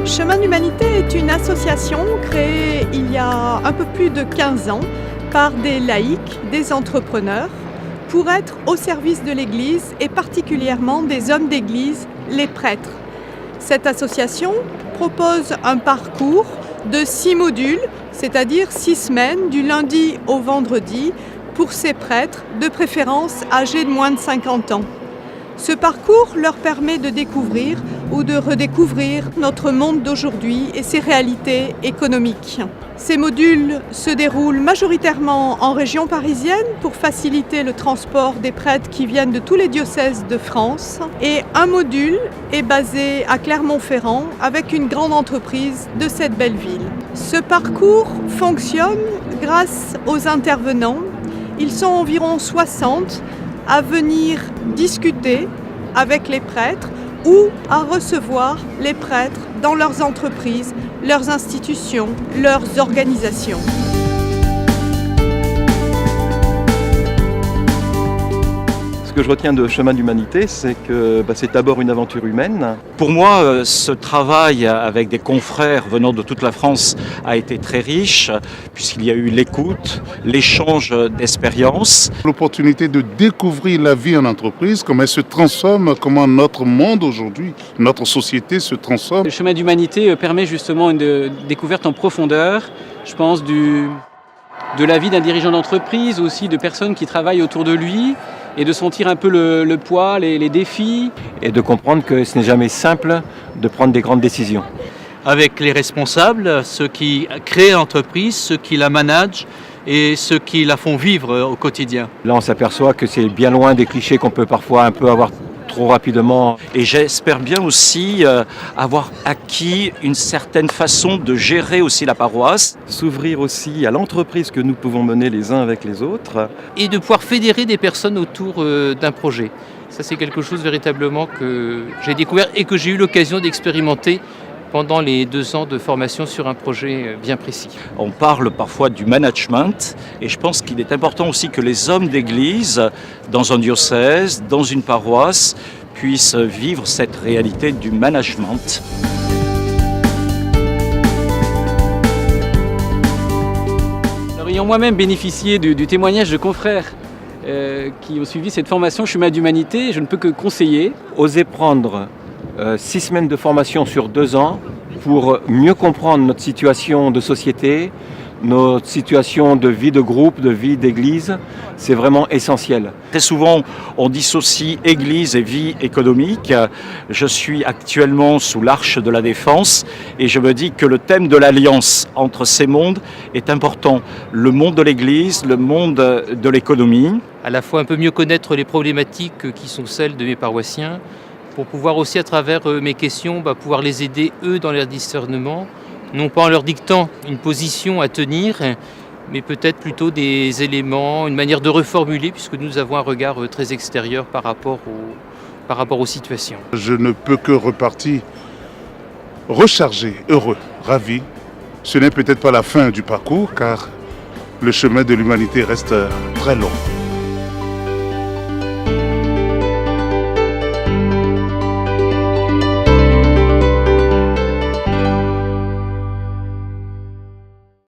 Chemin d'Humanité est une association créée il y a un peu plus de 15 ans par des laïcs, des entrepreneurs, pour être au service de l'Église et particulièrement des hommes d'Église, les prêtres. Cette association propose un parcours de 6 modules, c'est-à-dire 6 semaines du lundi au vendredi pour ces prêtres, de préférence âgés de moins de 50 ans. Ce parcours leur permet de découvrir ou de redécouvrir notre monde d'aujourd'hui et ses réalités économiques. Ces modules se déroulent majoritairement en région parisienne pour faciliter le transport des prêtres qui viennent de tous les diocèses de France. Et un module est basé à Clermont-Ferrand avec une grande entreprise de cette belle ville. Ce parcours fonctionne grâce aux intervenants. Ils sont environ 60 à venir discuter avec les prêtres ou à recevoir les prêtres dans leurs entreprises, leurs institutions, leurs organisations. Ce que je retiens de Chemin d'Humanité, c'est que c'est d'abord une aventure humaine. Pour moi, ce travail avec des confrères venant de toute la France a été très riche, puisqu'il y a eu l'écoute, l'échange d'expériences. L'opportunité de découvrir la vie en entreprise, comment elle se transforme, comment notre monde aujourd'hui, notre société se transforme. Le Chemin d'Humanité permet justement une découverte en profondeur, je pense, de la vie d'un dirigeant d'entreprise, aussi de personnes qui travaillent autour de lui, et de sentir un peu le poids, les défis. Et de comprendre que ce n'est jamais simple de prendre des grandes décisions. Avec les responsables, ceux qui créent l'entreprise, ceux qui la managent et ceux qui la font vivre au quotidien. Là, on s'aperçoit que c'est bien loin des clichés qu'on peut parfois un peu avoir trop rapidement. Et j'espère bien aussi avoir acquis une certaine façon de gérer aussi la paroisse. S'ouvrir aussi à l'entreprise que nous pouvons mener les uns avec les autres. Et de pouvoir fédérer des personnes autour d'un projet. Ça, c'est quelque chose véritablement que j'ai découvert et que j'ai eu l'occasion d'expérimenter pendant les 2 ans de formation sur un projet bien précis. On parle parfois du management et je pense qu'il est important aussi que les hommes d'église, dans un diocèse, dans une paroisse, puissent vivre cette réalité du management. Alors, ayant moi-même bénéficié du témoignage de confrères qui ont suivi cette formation Chemin d'Humanité, je ne peux que conseiller. Oser prendre 6 semaines de formation sur 2 ans pour mieux comprendre notre situation de société, notre situation de vie de groupe, de vie d'église, c'est vraiment essentiel. Très souvent, on dissocie église et vie économique. Je suis actuellement sous l'Arche de la Défense et je me dis que le thème de l'alliance entre ces mondes est important. Le monde de l'église, le monde de l'économie. À la fois un peu mieux connaître les problématiques qui sont celles de mes paroissiens, pour pouvoir aussi à travers mes questions pouvoir les aider eux dans leur discernement, non pas en leur dictant une position à tenir, mais peut-être plutôt des éléments, une manière de reformuler, puisque nous avons un regard très extérieur par rapport aux situations. Je ne peux que repartir rechargé, heureux, ravi. Ce n'est peut-être pas la fin du parcours, car le chemin de l'humanité reste très long.